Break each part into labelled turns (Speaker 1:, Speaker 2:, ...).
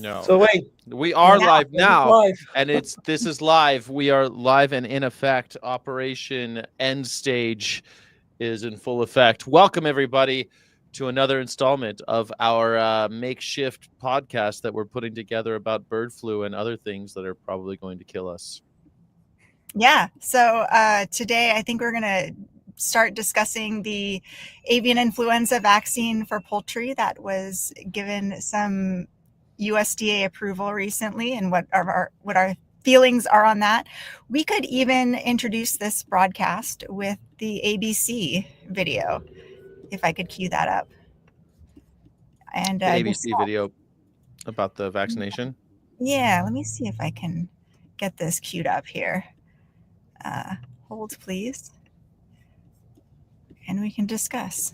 Speaker 1: No.
Speaker 2: So wait,
Speaker 1: We are
Speaker 3: Now,
Speaker 1: live
Speaker 2: is it
Speaker 1: now,
Speaker 2: live?
Speaker 1: and this is live. We are live and in effect. Operation End Stage is in full effect. Welcome everybody to another installment of our makeshift podcast that we're putting together about bird flu and other things that are probably going to kill us.
Speaker 3: yeah. So today I think we're going to start discussing the avian influenza vaccine for poultry that was given some USDA approval recently, and what our feelings are on that. We could even introduce this broadcast with the ABC video, if I could cue that up. And
Speaker 1: The ABC video about the vaccination.
Speaker 3: yeah, let me see if I can get this queued up here. Hold, please. And we can discuss.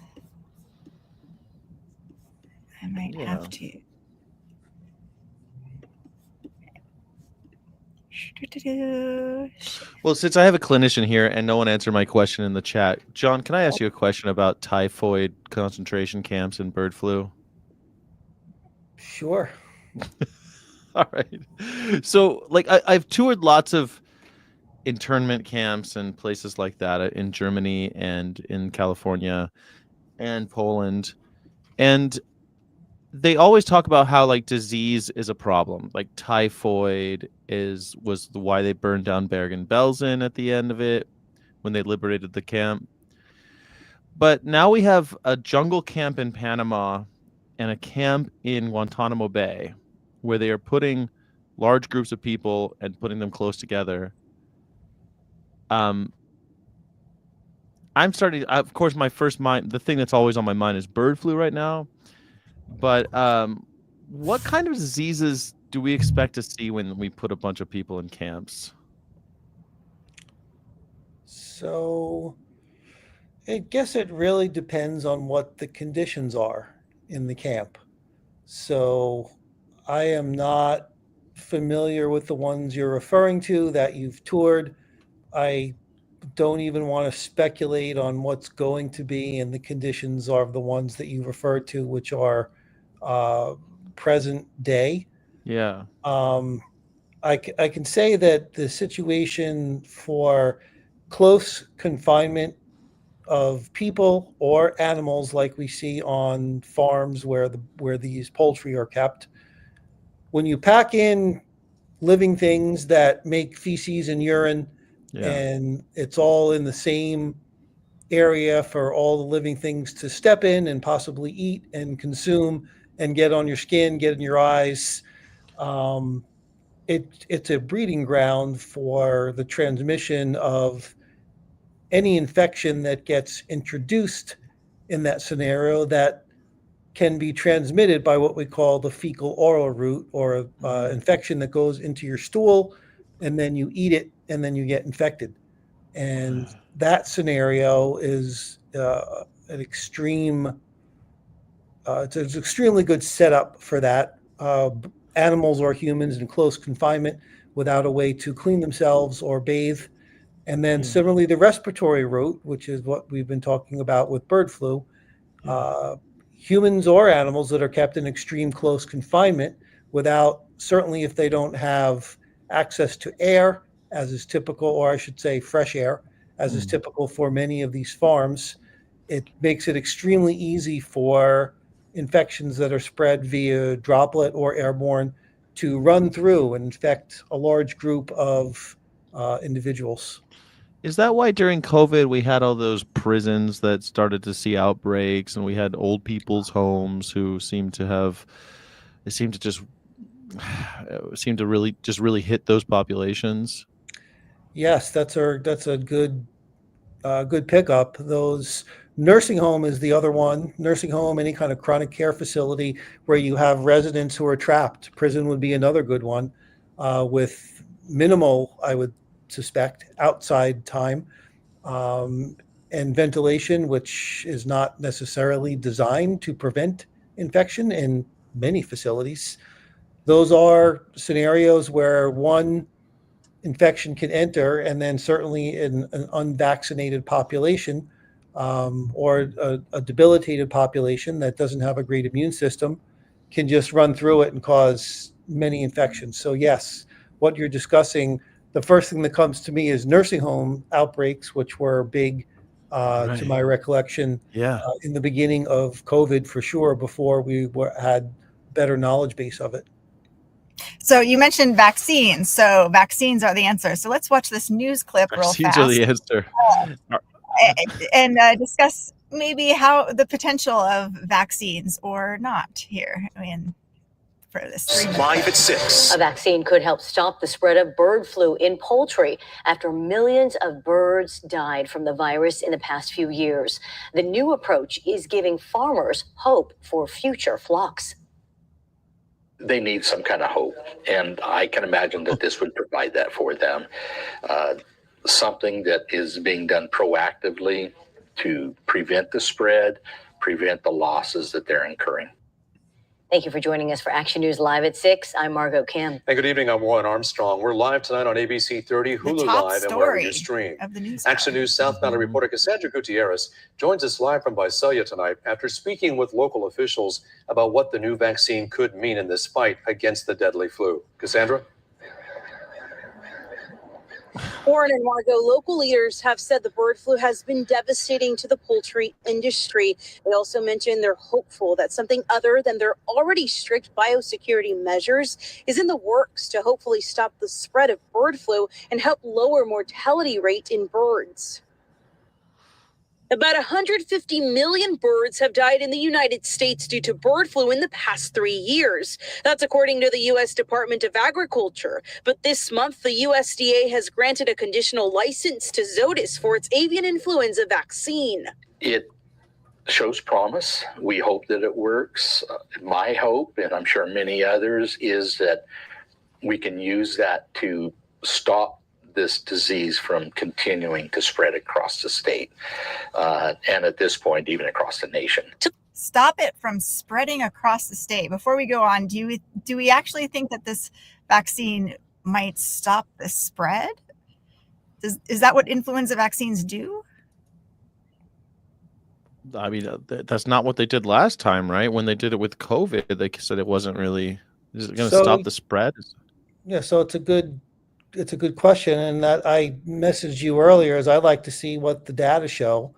Speaker 3: I might have to.
Speaker 1: Well, since I have a clinician here and no one answered my question in the chat, John, can I ask you a question about typhoid concentration camps and bird flu?
Speaker 2: Sure.
Speaker 1: All right. So, like, I've toured lots of internment camps and places like that in Germany and in California and Poland. And they always talk about how like disease is a problem. Like typhoid was why they burned down Bergen-Belsen at the end of it when they liberated the camp. But now we have a jungle camp in Panama and a camp in Guantanamo Bay where they are putting large groups of people and putting them close together. I'm starting, of course, the thing that's always on my mind is bird flu right now. But what kind of diseases do we expect to see when we put a bunch of people in camps?
Speaker 2: So I guess it really depends on what the conditions are in the camp. So I am not familiar with the ones you're referring to that you've toured. I don't even want to speculate on what's going to be, and the conditions are the ones that you referred to, which are present day.
Speaker 1: Yeah.
Speaker 2: I can say that the situation for close confinement of people or animals, like we see on farms where these poultry are kept, when you pack in living things that make feces and urine, and it's all in the same area for all the living things to step in and possibly eat and consume and get on your skin, get in your eyes. It's a breeding ground for the transmission of any infection that gets introduced in that scenario that can be transmitted by what we call the fecal oral route, or infection that goes into your stool, and then you eat it and then you get infected. And that scenario is an extreme. It's an extremely good setup for that. Animals or humans in close confinement without a way to clean themselves or bathe. And then similarly, the respiratory route, which is what we've been talking about with bird flu, humans or animals that are kept in extreme close confinement without, certainly if they don't have access to air, as is typical, or I should say fresh air, as is typical for many of these farms, it makes it extremely easy for infections that are spread via droplet or airborne to run through and infect a large group of individuals.
Speaker 1: Is that why during COVID we had all those prisons that started to see outbreaks, and we had old people's homes who seemed to really hit those populations?
Speaker 2: Yes, that's a good pickup. Those nursing home is the other one. Nursing home, any kind of chronic care facility where you have residents who are trapped. Prison would be another good one, with minimal, I would suspect, outside time, and ventilation, which is not necessarily designed to prevent infection in many facilities. Those are scenarios where one infection can enter, and then certainly in an unvaccinated population, or a debilitated population that doesn't have a great immune system, can just run through it and cause many infections. So yes, what you're discussing, the first thing that comes to me is nursing home outbreaks, which were big, to my recollection,
Speaker 1: Yeah.
Speaker 2: in the beginning of COVID for sure, before we had better knowledge base of it.
Speaker 3: So you mentioned vaccines. So vaccines are the answer. So let's watch this news clip real
Speaker 1: Vaccines are
Speaker 3: fast
Speaker 1: the answer.
Speaker 3: and discuss maybe how the potential of vaccines or not here. I mean, for this 3-minute
Speaker 4: Live
Speaker 3: clip.
Speaker 4: at 6.
Speaker 5: A vaccine could help stop the spread of bird flu in poultry after millions of birds died from the virus in the past few years. The new approach is giving farmers hope for future flocks.
Speaker 6: They need some kind of hope, and I can imagine that this would provide that for them. Something that is being done proactively to prevent the spread, prevent the losses that they're incurring.
Speaker 5: Thank you for joining us for Action News Live at 6. I'm Margot Kim.
Speaker 4: Hey, good evening. I'm Warren Armstrong. We're live tonight on ABC 30, Hulu Live, and wherever you stream.
Speaker 3: Of the news
Speaker 4: Action News South Valley reporter Cassandra Gutierrez joins us live from Visalia tonight after speaking with local officials about what the new vaccine could mean in this fight against the deadly flu. Cassandra?
Speaker 7: Warren and Margot, local leaders have said the bird flu has been devastating to the poultry industry. They also mentioned they're hopeful that something other than their already strict biosecurity measures is in the works to hopefully stop the spread of bird flu and help lower mortality rate in birds. About 150 million birds have died in the United States due to bird flu in the past 3 years. That's according to the U.S. Department of Agriculture. But this month, the USDA has granted a conditional license to Zoetis for its avian influenza vaccine.
Speaker 6: It shows promise. We hope that it works. My hope, and I'm sure many others, is that we can use that to stop this disease from continuing to spread across the state, and at this point, even across the nation.
Speaker 3: Stop it from spreading across the state. Before we go on, do we actually think that this vaccine might stop the spread? Is that what influenza vaccines do?
Speaker 1: I mean, that's not what they did last time, right? When they did it with COVID, they said it wasn't really. Is it going to stop the spread?
Speaker 2: Yeah, so it's a good question, and that I messaged you earlier is I like to see what the data show.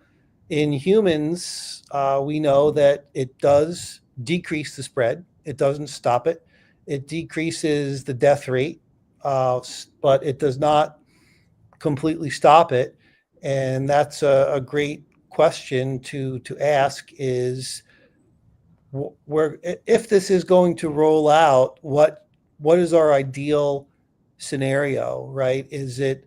Speaker 2: In humans, we know that it does decrease the spread. It doesn't stop it. It decreases the death rate, but it does not completely stop it. And that's a great question to ask is, if this is going to roll out, what is our ideal scenario, right? Is it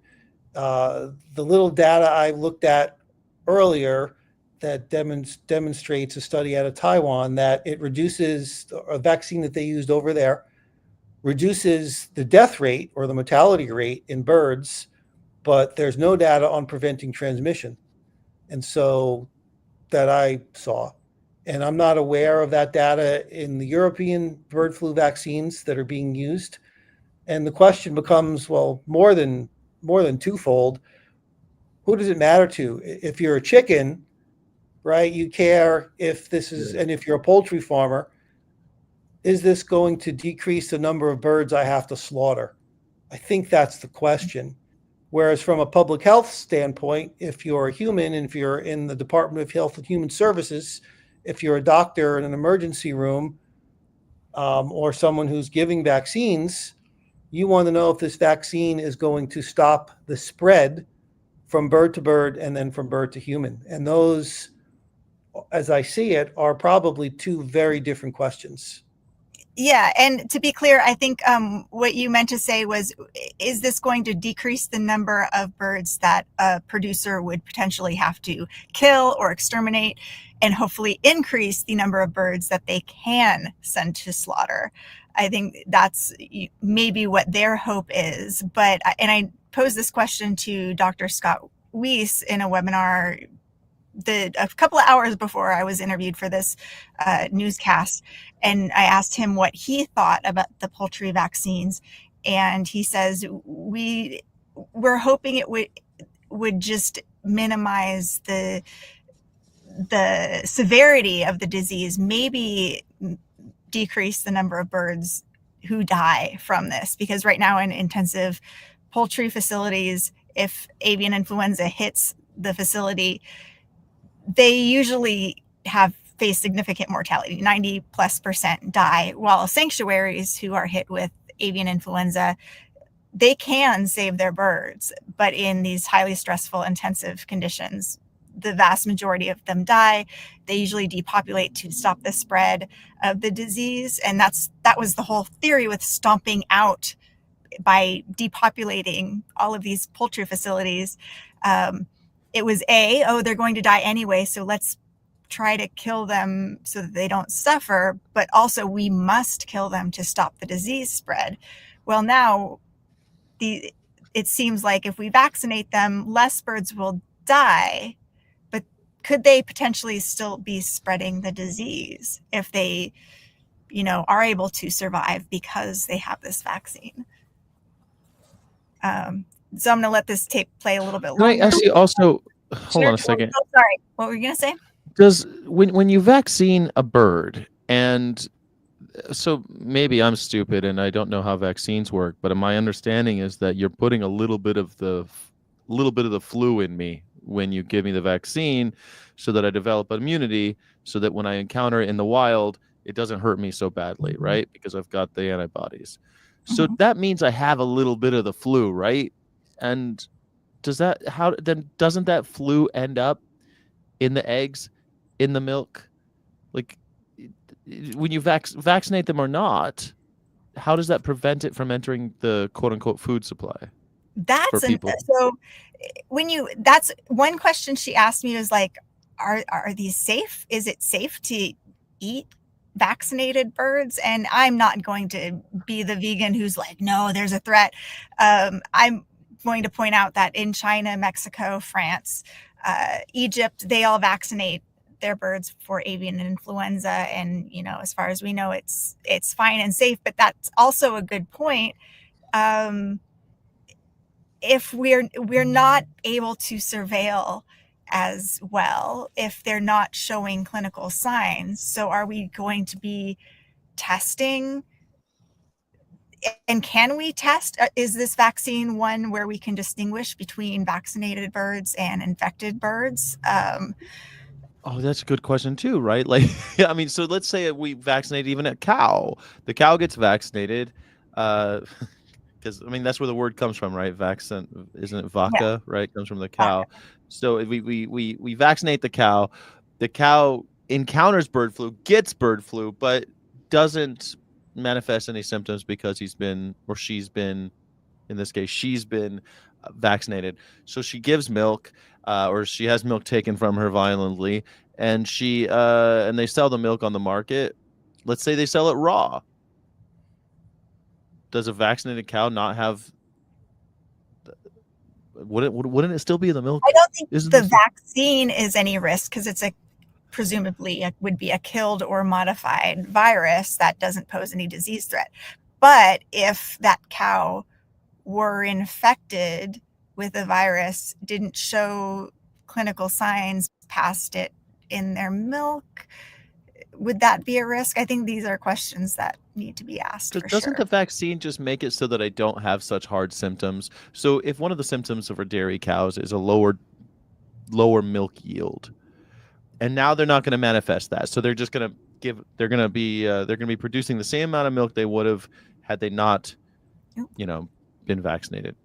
Speaker 2: the little data I looked at earlier that demonstrates a study out of Taiwan that it reduces a vaccine that they used over there, reduces the death rate or the mortality rate in birds, but there's no data on preventing transmission. And so that I saw. And I'm not aware of that data in the European bird flu vaccines that are being used. And the question becomes, well, more than twofold. Who does it matter to? If you're a chicken, right, you care if this is, and if you're a poultry farmer, is this going to decrease the number of birds I have to slaughter? I think that's the question. Whereas from a public health standpoint, if you're a human and if you're in the Department of Health and Human Services, if you're a doctor in an emergency room, or someone who's giving vaccines, you want to know if this vaccine is going to stop the spread from bird to bird and then from bird to human. And those, as I see it, are probably two very different questions.
Speaker 3: Yeah, and to be clear, I think what you meant to say was, is this going to decrease the number of birds that a producer would potentially have to kill or exterminate, and hopefully increase the number of birds that they can send to slaughter? I think that's maybe what their hope is. But, and I posed this question to Dr. Scott Weiss in a webinar a couple of hours before I was interviewed for this newscast, and I asked him what he thought about the poultry vaccines, and he says we're hoping it would just minimize the severity of the disease, maybe decrease the number of birds who die from this, because right now in intensive poultry facilities, if avian influenza hits the facility, they usually have faced significant mortality. 90+% die, while sanctuaries who are hit with avian influenza, they can save their birds, but in these highly stressful, intensive conditions, the vast majority of them die. They usually depopulate to stop the spread of the disease. And that was the whole theory with stomping out by depopulating all of these poultry facilities. It was they're going to die anyway, so let's try to kill them so that they don't suffer, but also we must kill them to stop the disease spread. Well, now it seems like if we vaccinate them, less birds will die, but could they potentially still be spreading the disease if they, are able to survive because they have this vaccine? So I'm going to let this tape play a little bit longer.
Speaker 1: Can I ask you also, hold on a second.
Speaker 3: Oh, sorry. What were you going to say?
Speaker 1: Does when you vaccine a bird, and so maybe I'm stupid and I don't know how vaccines work, but my understanding is that you're putting a little bit of the flu in me when you give me the vaccine, so that I develop immunity, so that when I encounter it in the wild, it doesn't hurt me so badly, right? Because I've got the antibodies. So that means I have a little bit of the flu, right? And doesn't that flu end up in the eggs, in the milk? Like, when you vaccinate them or not, how does that prevent it from entering the quote unquote food supply?
Speaker 3: That's one question she asked me was like, are these safe? Is it safe to eat vaccinated birds? And I'm not going to be the vegan who's like, no, there's a threat. I'm going to point out that in China, Mexico, France, Egypt, they all vaccinate their birds for avian influenza, and as far as we know, it's fine and safe. But that's also a good point. If we're not able to surveil as well, if they're not showing clinical signs, so are we going to be testing? And can we test? Is this vaccine one where we can distinguish between vaccinated birds and infected birds?
Speaker 1: Oh, that's a good question too, right? Like, I mean, so let's say we vaccinate even a cow. The cow gets vaccinated, because I mean that's where the word comes from, right? Vaccine, isn't it vaca,
Speaker 3: Yeah.
Speaker 1: right? It comes from the cow. So if we vaccinate the cow. The cow encounters bird flu, gets bird flu, but doesn't manifest any symptoms because she's been, in this case, she's been vaccinated. So she gives milk, or she has milk taken from her violently, and and they sell the milk on the market. Let's say they sell it raw. Does a vaccinated cow not have? Wouldn't it still be in the milk?
Speaker 3: I don't think the vaccine is any risk, because it's presumably it would be a killed or modified virus that doesn't pose any disease threat. But if that cow were infected with a virus, didn't show clinical signs, passed it in their milk, would that be a risk? I think these are questions that need to be asked.
Speaker 1: Doesn't the vaccine just make it so that I don't have such hard symptoms? So if one of the symptoms of our dairy cows is a lower milk yield, and now they're not going to manifest that, so they're just going to they're going to be producing the same amount of milk they would have had they not, been vaccinated,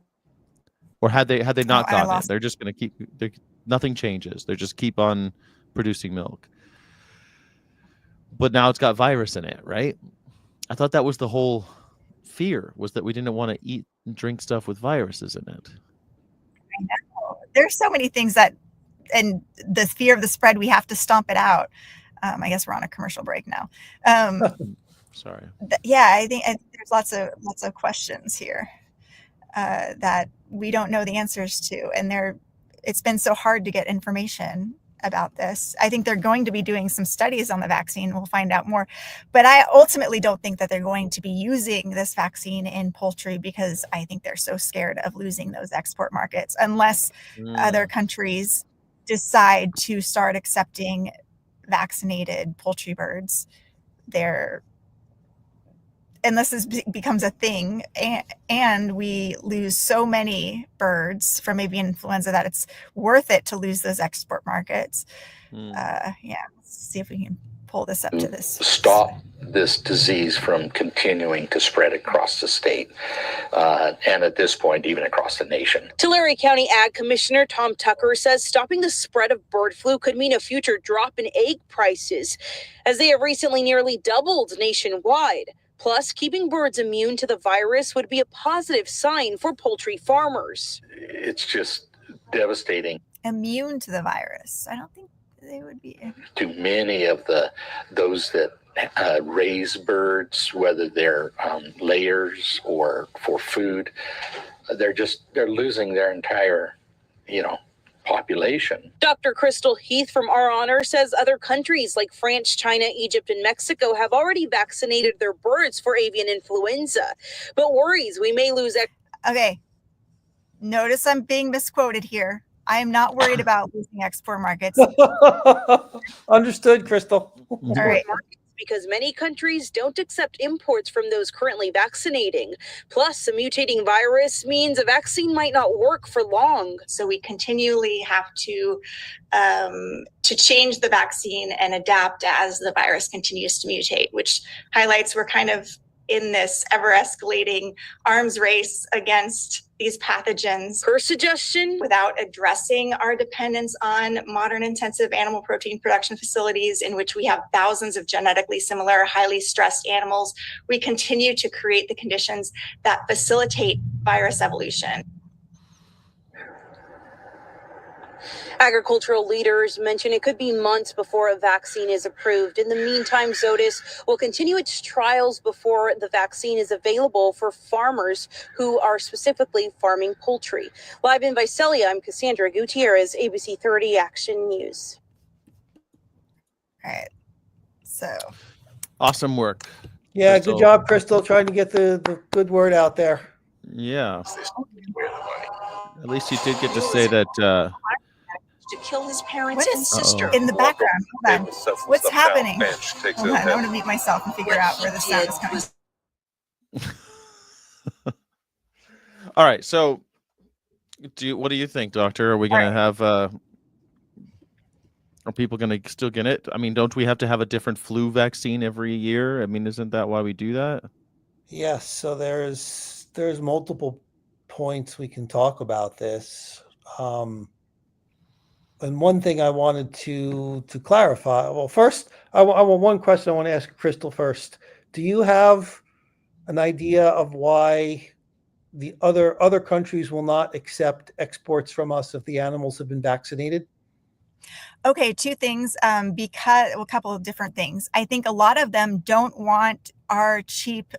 Speaker 1: or had they not gotten it. They're just going to nothing changes. They just keep on producing milk. But now it's got virus in it, right? I thought that was the whole fear, was that we didn't want to eat and drink stuff with viruses in it.
Speaker 3: I know. There's so many things and the fear of the spread, we have to stomp it out. I guess we're on a commercial break now.
Speaker 1: Sorry.
Speaker 3: I think there's lots of questions here that we don't know the answers to, and it's been so hard to get information about this. I think they're going to be doing some studies on the vaccine. We'll find out more. But I ultimately don't think that they're going to be using this vaccine in poultry, because I think they're so scared of losing those export markets, unless other countries decide to start accepting vaccinated poultry birds. unless this becomes a thing, and we lose so many birds from avian influenza that it's worth it to lose those export markets. Yeah, let's see if we can pull this up to this.
Speaker 6: Stop this disease from continuing to spread across the state, and at this point, even across the nation.
Speaker 7: Tulare County Ag Commissioner Tom Tucker says stopping the spread of bird flu could mean a future drop in egg prices, as they have recently nearly doubled nationwide. Plus, keeping birds immune to the virus would be a positive sign for poultry farmers.
Speaker 6: It's just devastating.
Speaker 3: Immune to the virus. I don't think they would be.
Speaker 6: To many of those that raise birds, whether they're layers or for food, they're losing their entire, population.
Speaker 7: Dr. Crystal Heath from Our Honor says other countries like France, China, Egypt, and Mexico have already vaccinated their birds for avian influenza, but worries we may lose.
Speaker 3: Okay. Notice I'm being misquoted here. I am not worried about losing export markets.
Speaker 2: Understood, Crystal.
Speaker 3: All right.
Speaker 7: Because many countries don't accept imports from those currently vaccinating. Plus, a mutating virus means a vaccine might not work for long.
Speaker 3: So we continually have to change the vaccine and adapt as the virus continues to mutate, which highlights we're kind of in this ever escalating arms race against these pathogens.
Speaker 7: Her suggestion,
Speaker 3: without addressing our dependence on modern intensive animal protein production facilities in which we have thousands of genetically similar, highly stressed animals, we continue to create the conditions that facilitate virus evolution.
Speaker 7: Agricultural leaders mention it could be months before a vaccine is approved. In the meantime, Zoetis will continue its trials before the vaccine is available for farmers who are specifically farming poultry. Live in Visalia, I'm Cassandra Gutierrez, ABC 30 Action News.
Speaker 3: All right. So.
Speaker 1: Awesome work.
Speaker 2: Yeah,
Speaker 1: Crystal.
Speaker 2: good job, Crystal, trying to get the good word out there.
Speaker 1: Yeah. At least you did get to say that.
Speaker 8: To kill his parents and sister.
Speaker 3: In the background? Hold on. What's happening? Hold on. I want to mute myself and figure out where the sound is coming.
Speaker 1: All right. So, what do you think, Doctor? Are we going to have? Are people going to still get it? I mean, don't we have to have a different flu vaccine every year? I mean, isn't that why we do that?
Speaker 2: Yes. So there's multiple points we can talk about this. And one thing I wanted to clarify. Well, first, I want one question I want to ask Crystal first. Do you have an idea of why the other countries will not accept exports from us if the animals have been vaccinated?
Speaker 3: Okay, two things. A couple of different things. I think a lot of them don't want our cheap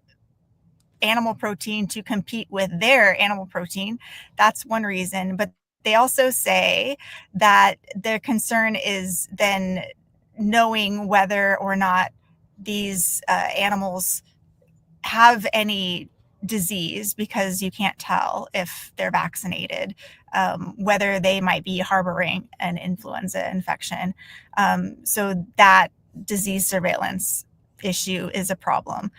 Speaker 3: animal protein to compete with their animal protein. That's one reason. But they also say that their concern is then knowing whether or not these animals have any disease, because you can't tell if they're vaccinated, whether they might be harboring an influenza infection. So that disease surveillance issue is a problem.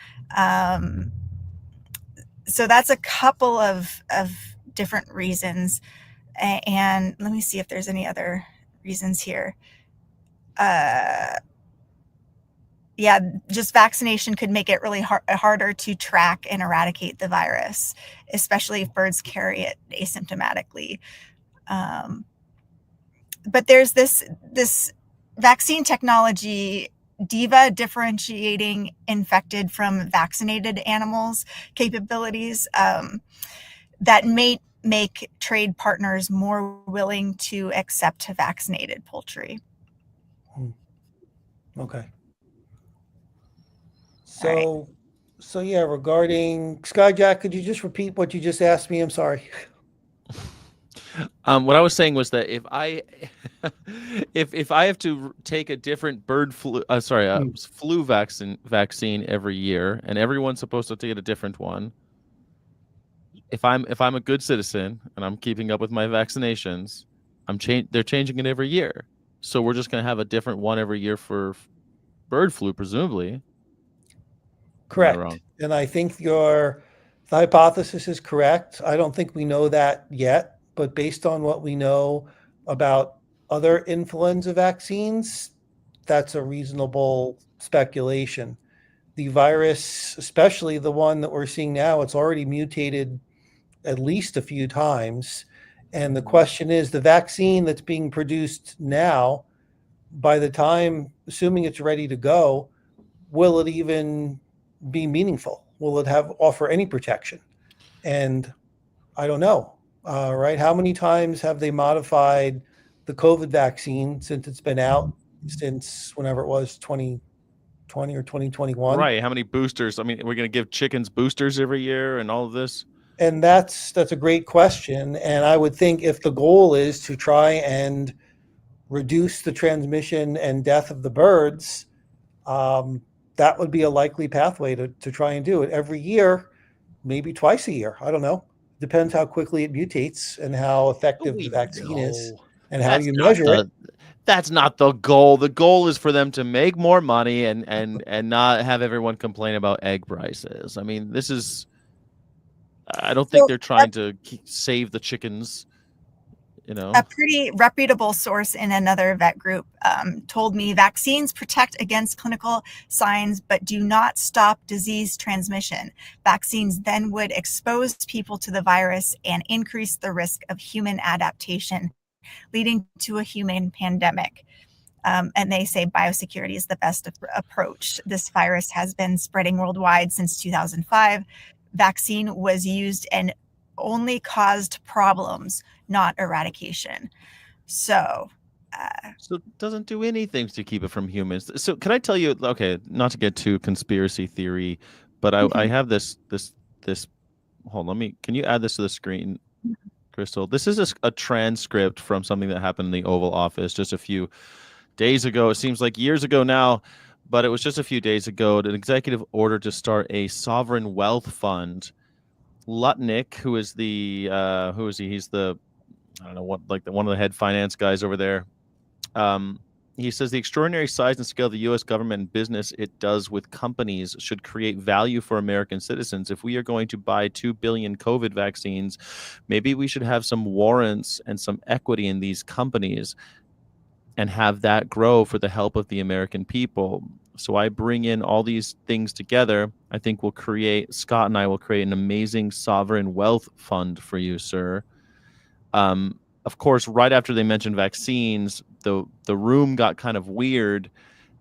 Speaker 3: So that's a couple of different reasons. And let me see if there's any other reasons here. Yeah, just vaccination could make it really harder to track and eradicate the virus, especially if birds carry it asymptomatically. But there's this vaccine technology, DIVA, differentiating infected from vaccinated animals capabilities, that may make trade partners more willing to accept vaccinated poultry.
Speaker 2: Okay. So yeah, regarding Skyjack, could you just repeat what you just asked me? I'm sorry.
Speaker 1: What I was saying was that if I have to take a different flu vaccine every year, and everyone's supposed to take a different one, if I'm a good citizen and I'm keeping up with my vaccinations, they're changing it every year. So we're just going to have a different one every year for bird flu, presumably.
Speaker 2: Correct.
Speaker 1: wrong?
Speaker 2: And I think the hypothesis is correct. I don't think we know that yet, but based on what we know about other influenza vaccines, that's a reasonable speculation. The virus, especially the one that we're seeing now, it's already mutated at least a few times. And the question is, the vaccine that's being produced now, by the time, assuming it's ready to go, will it even be meaningful? Will it offer any protection? And I don't know, right? How many times have they modified the COVID vaccine since it's been out since whenever it was 2020 or 2021?
Speaker 1: Right. How many boosters? I mean, we're going to give chickens boosters every year and all of this.
Speaker 2: And that's a great question. And I would think if the goal is to try and reduce the transmission and death of the birds, that would be a likely pathway to try and do it every year, maybe twice a year. I don't know. Depends how quickly it mutates and how effective the vaccine is and how you measure it.
Speaker 1: That's not the goal. The goal is for them to make more money and not have everyone complain about egg prices. I mean, this is, I don't think they're trying to save the chickens. You know,
Speaker 3: a pretty reputable source in another vet group told me vaccines protect against clinical signs but do not stop disease transmission. Vaccines then would expose people to the virus and increase the risk of human adaptation, leading to a human pandemic. And they say biosecurity is the best approach. This virus has been spreading worldwide since 2005. Vaccine was used and only caused problems, not eradication. So
Speaker 1: it doesn't do anything to keep it from humans. So can I tell you, okay, not to get too conspiracy theory, but I have this, hold on, can you add this to the screen, Crystal? This is a transcript from something that happened in the Oval Office just a few days ago. It seems like years ago now, but it was just a few days ago. An executive order to start a sovereign wealth fund. Lutnick, who is who is he? He's the, I don't know what, like one of the head finance guys over there. He says the extraordinary size and scale of the U.S. government and business it does with companies should create value for American citizens. If we are going to buy 2 billion COVID vaccines, maybe we should have some warrants and some equity in these companies and have that grow for the help of the American people. So I bring in all these things together. I think Scott and I will create an amazing sovereign wealth fund for you, sir. Of course, right after they mentioned vaccines, the room got kind of weird.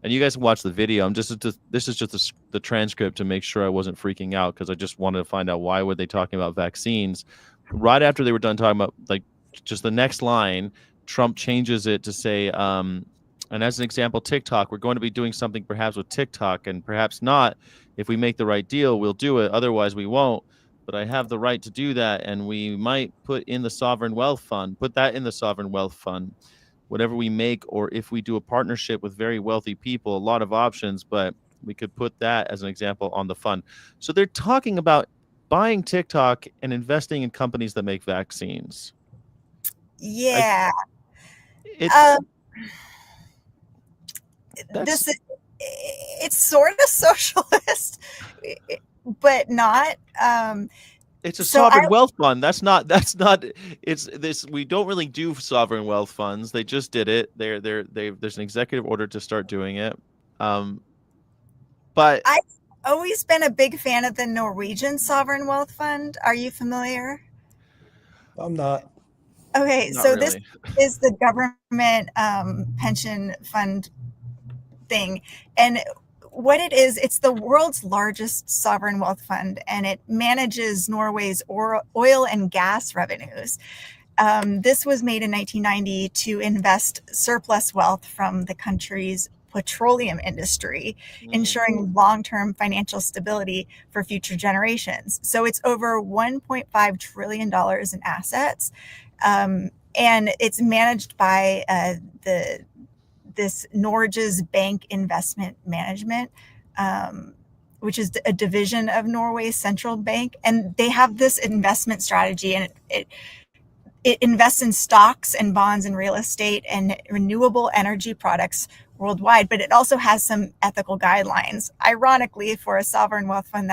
Speaker 1: And you guys can watch the video. This is just the transcript to make sure I wasn't freaking out, because I just wanted to find out why were they talking about vaccines. Right after they were done talking about, like, just the next line, Trump changes it to say, and as an example, TikTok, we're going to be doing something perhaps with TikTok and perhaps not. If we make the right deal, we'll do it. Otherwise, we won't. But I have the right to do that. And we might put that in the sovereign wealth fund, whatever we make, or if we do a partnership with very wealthy people, a lot of options, but we could put that as an example on the fund. So they're talking about buying TikTok and investing in companies that make vaccines.
Speaker 3: Yeah. It's sort of socialist, but not.
Speaker 1: It's a sovereign wealth fund. That's not. It's this. We don't really do sovereign wealth funds. They just did it. There's an executive order to start doing it. But
Speaker 3: I've always been a big fan of the Norwegian sovereign wealth fund. Are you familiar?
Speaker 2: I'm not.
Speaker 3: Okay,
Speaker 1: not
Speaker 3: so
Speaker 1: really.
Speaker 3: This is the government pension fund thing, and what it is, it's the world's largest sovereign wealth fund, and it manages Norway's oil and gas revenues. This was made in 1990 to invest surplus wealth from the country's petroleum industry, ensuring long-term financial stability for future generations. So it's over $1.5 trillion in assets, and it's managed by this Norges Bank Investment Management, which is a division of Norway's central bank. And they have this investment strategy, and it invests in stocks and bonds and real estate and renewable energy products worldwide, but it also has some ethical guidelines, ironically, for a sovereign wealth fund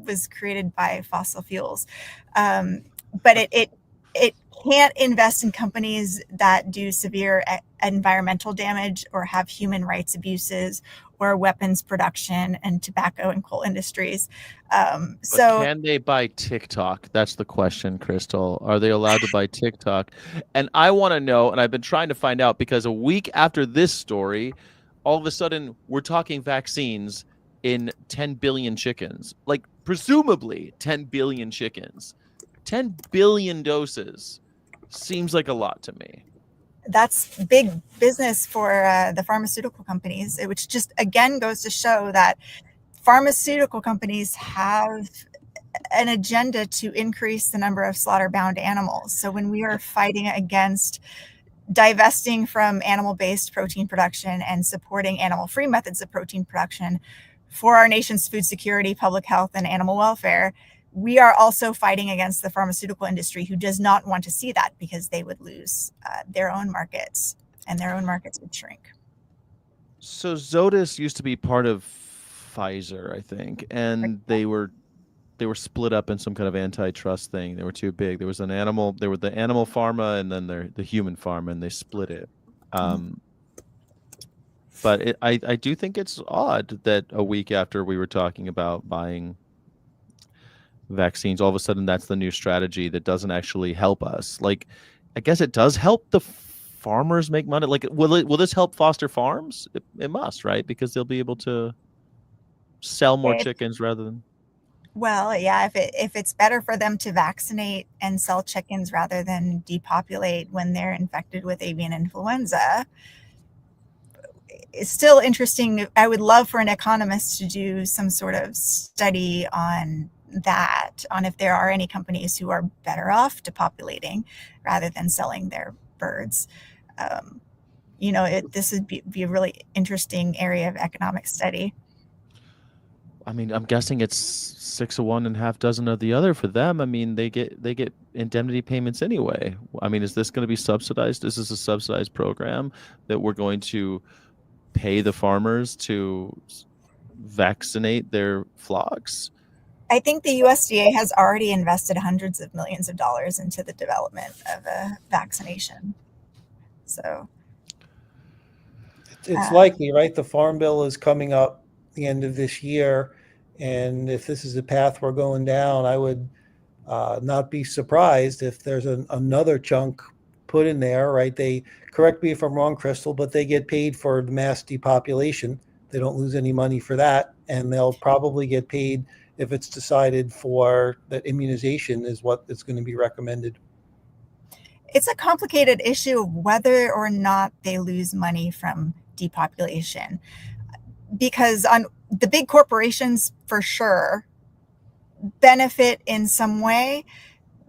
Speaker 3: was created by fossil fuels. But it can't invest in companies that do severe environmental damage or have human rights abuses or weapons production and tobacco and coal industries.
Speaker 1: But can they buy TikTok? That's the question, Crystal. Are they allowed to buy TikTok? And I want to know, and I've been trying to find out, because a week after this story, all of a sudden we're talking vaccines in 10 billion chickens. Like, presumably 10 billion chickens. 10 billion doses seems like a lot to me.
Speaker 3: That's big business for the pharmaceutical companies, which just again goes to show that pharmaceutical companies have an agenda to increase the number of slaughter-bound animals. So when we are fighting against divesting from animal-based protein production and supporting animal-free methods of protein production for our nation's food security, public health, and animal welfare, we are also fighting against the pharmaceutical industry, who does not want to see that, because they would lose their own markets, and their own markets would shrink.
Speaker 1: So Zoetis used to be part of Pfizer, I think, and they were split up in some kind of antitrust thing. They were too big. There were the animal pharma and then the human pharma, and they split it. But I do think it's odd that a week after we were talking about buying vaccines, all of a sudden that's the new strategy that doesn't actually help us. Like, I guess it does help the farmers make money. Like, will this help foster farms? It must, right? Because they'll be able to sell more chickens rather than.
Speaker 3: Well, yeah, if it's better for them to vaccinate and sell chickens rather than depopulate when they're infected with avian influenza, it's still interesting. I would love for an economist to do some sort of study on that, on if there are any companies who are better off depopulating rather than selling their birds. This would be a really interesting area of economic study.
Speaker 1: I mean, I'm guessing it's 6 of one and half dozen of the other for them. I mean, they get indemnity payments anyway. I mean, is this going to be subsidized? Is this a subsidized program that we're going to pay the farmers to vaccinate their flocks?
Speaker 3: I think the USDA has already invested hundreds of millions of dollars into the development of a vaccination. So
Speaker 2: it's likely, right? The Farm Bill is coming up the end of this year, and if this is the path we're going down, I would not be surprised if there's another chunk put in there, right? They, correct me if I'm wrong, Crystal, but they get paid for the mass depopulation. They don't lose any money for that, and they'll probably get paid if it's decided for that immunization is what is going to be recommended.
Speaker 3: It's a complicated issue of whether or not they lose money from depopulation, because on the big corporations for sure benefit in some way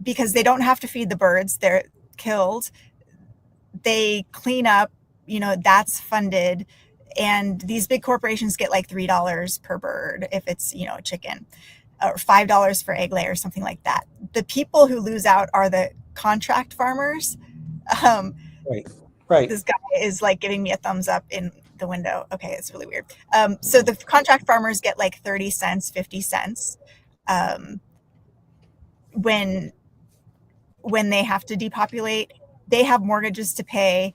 Speaker 3: because they don't have to feed the birds. They're killed. They clean up, that's funded. And these big corporations get like $3 per bird if it's, a chicken, or $5 for egg lay or something like that. The people who lose out are the contract farmers.
Speaker 2: Right.
Speaker 3: This guy is like giving me a thumbs up in the window. Okay, it's really weird. So the contract farmers get like 30 cents, 50 cents when they have to depopulate. They have mortgages to pay.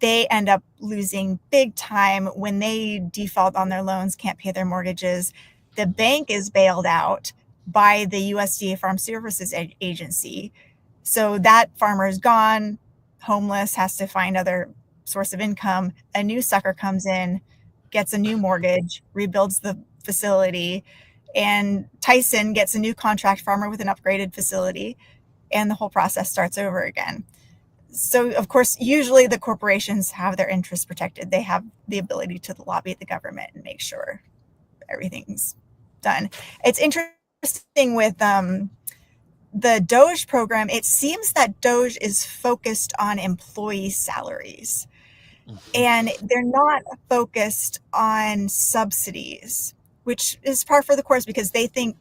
Speaker 3: They end up losing big time when they default on their loans, can't pay their mortgages. The bank is bailed out by the USDA Farm Services Agency. So that farmer is gone, homeless, has to find other source of income. A new sucker comes in, gets a new mortgage, rebuilds the facility, and Tyson gets a new contract farmer with an upgraded facility, and the whole process starts over again. So, of course, usually the corporations have their interests protected. They have the ability to lobby the government and make sure everything's done. It's interesting with the Doge program. It seems that Doge is focused on employee salaries, and they're not focused on subsidies, which is par for the course because they think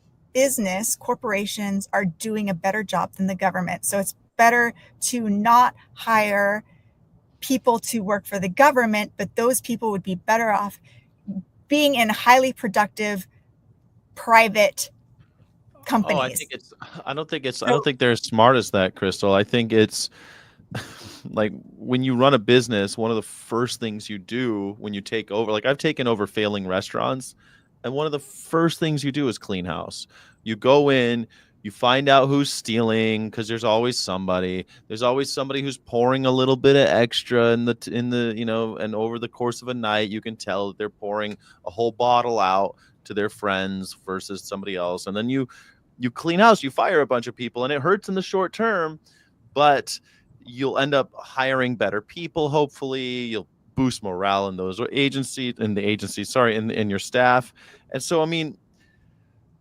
Speaker 3: corporations are doing a better job than the government. So it's better to not hire people to work for the government, but those people would be better off being in highly productive private companies.
Speaker 1: I don't think they're as smart as that, Crystal. I think it's like when you run a business, one of the first things you do when you take over, like I've taken over failing restaurants, and one of the first things you do is clean house. You go in, you find out who's stealing, because there's always somebody. There's always somebody who's pouring a little bit of extra in the and over the course of a night, you can tell that they're pouring a whole bottle out to their friends versus somebody else. And then you clean house, you fire a bunch of people, and it hurts in the short term, but you'll end up hiring better people. Hopefully you'll boost morale in those agencies, in your staff. And so, I mean,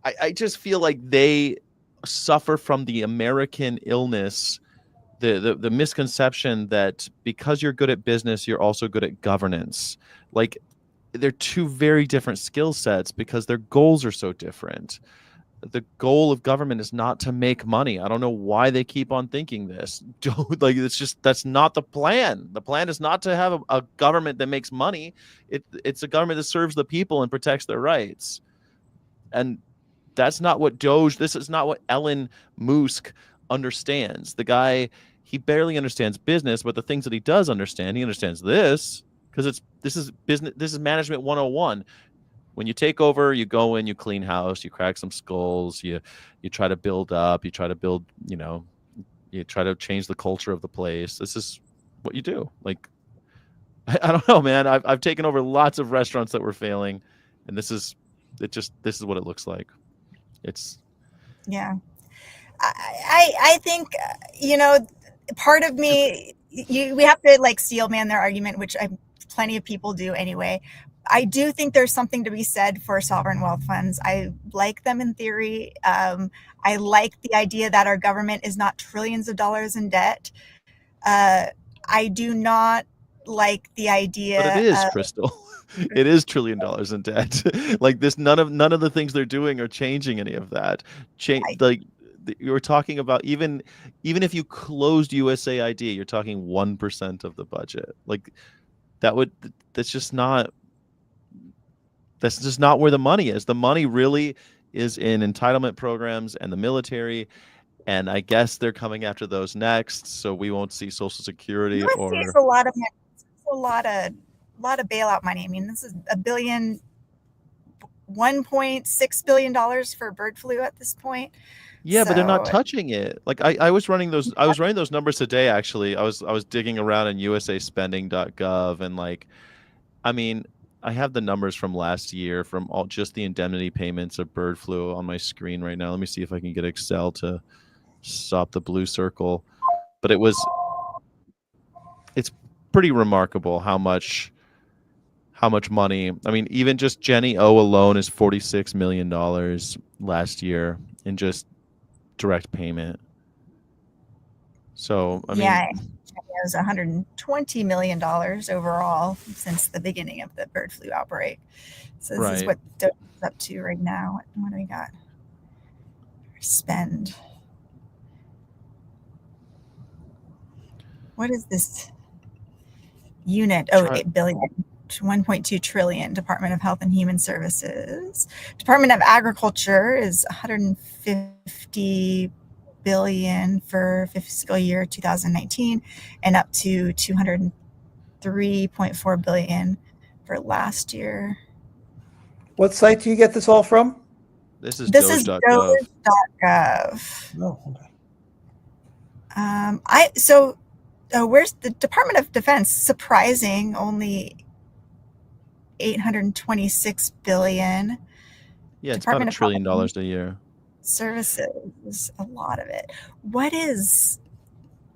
Speaker 1: I just feel like they suffer from the American illness, the misconception that because you're good at business, you're also good at governance. Like, they're two very different skill sets because their goals are so different. The goal of government is not to make money. I don't know why they keep on thinking this. That's not the plan. The plan is not to have a government that makes money. It's a government that serves the people and protects their rights. And that's not what this is not what Elon Musk understands. The guy, he barely understands business, but the things that he does understand, he understands this, because this is business. This is management 101. When you take over, you go in, you clean house, you crack some skulls, you try to build up, you try to build, you try to change the culture of the place. This is what you do. Like, I don't know, man. I've taken over lots of restaurants that were failing, and this is what it looks like.
Speaker 3: Yeah. I think, part of me, we have to like steel man their argument, which plenty of people do anyway. I do think there's something to be said for sovereign wealth funds. I like them in theory. I like the idea that our government is not trillions of dollars in debt. I do not like the idea.
Speaker 1: But it is, Crystal. It is $1 trillion in debt. Like this, none of the things they're doing are changing any of that. Like you were talking about, even if you closed USAID, you're talking 1% of the budget. Like that's just not where the money is. The money really is in entitlement programs and the military. And I guess they're coming after those next, so we won't see Social Security or
Speaker 3: it's a lot of bailout money. I mean, this is $1.6 billion for bird flu at this point.
Speaker 1: Yeah, but they're not touching it. Like I was running those numbers today, actually. I was digging around in usaspending.gov, and like, I mean, I have the numbers from last year from just the indemnity payments of bird flu on my screen right now. Let me see if I can get Excel to stop the blue circle. But it's pretty remarkable how much money. I mean, even just Jenny O alone is $46 million last year in just direct payment. So I mean,
Speaker 3: it was $120 million overall since the beginning of the bird flu outbreak. So this is what DOGE is up to right now. What do we got? Spend. What is this unit? Oh, 8 billion. 1.2 trillion. Department of Health and Human Services. Department of Agriculture is 150 billion for fiscal year 2019 and up to 203.4 billion for last year.
Speaker 2: What site do you get this all from?
Speaker 1: This is Doge.gov.
Speaker 2: Oh,
Speaker 3: okay. Where's the Department of Defense? Surprising, only 826 billion.
Speaker 1: Yeah, it's about $1 trillion a year.
Speaker 3: Services, a lot of it. What is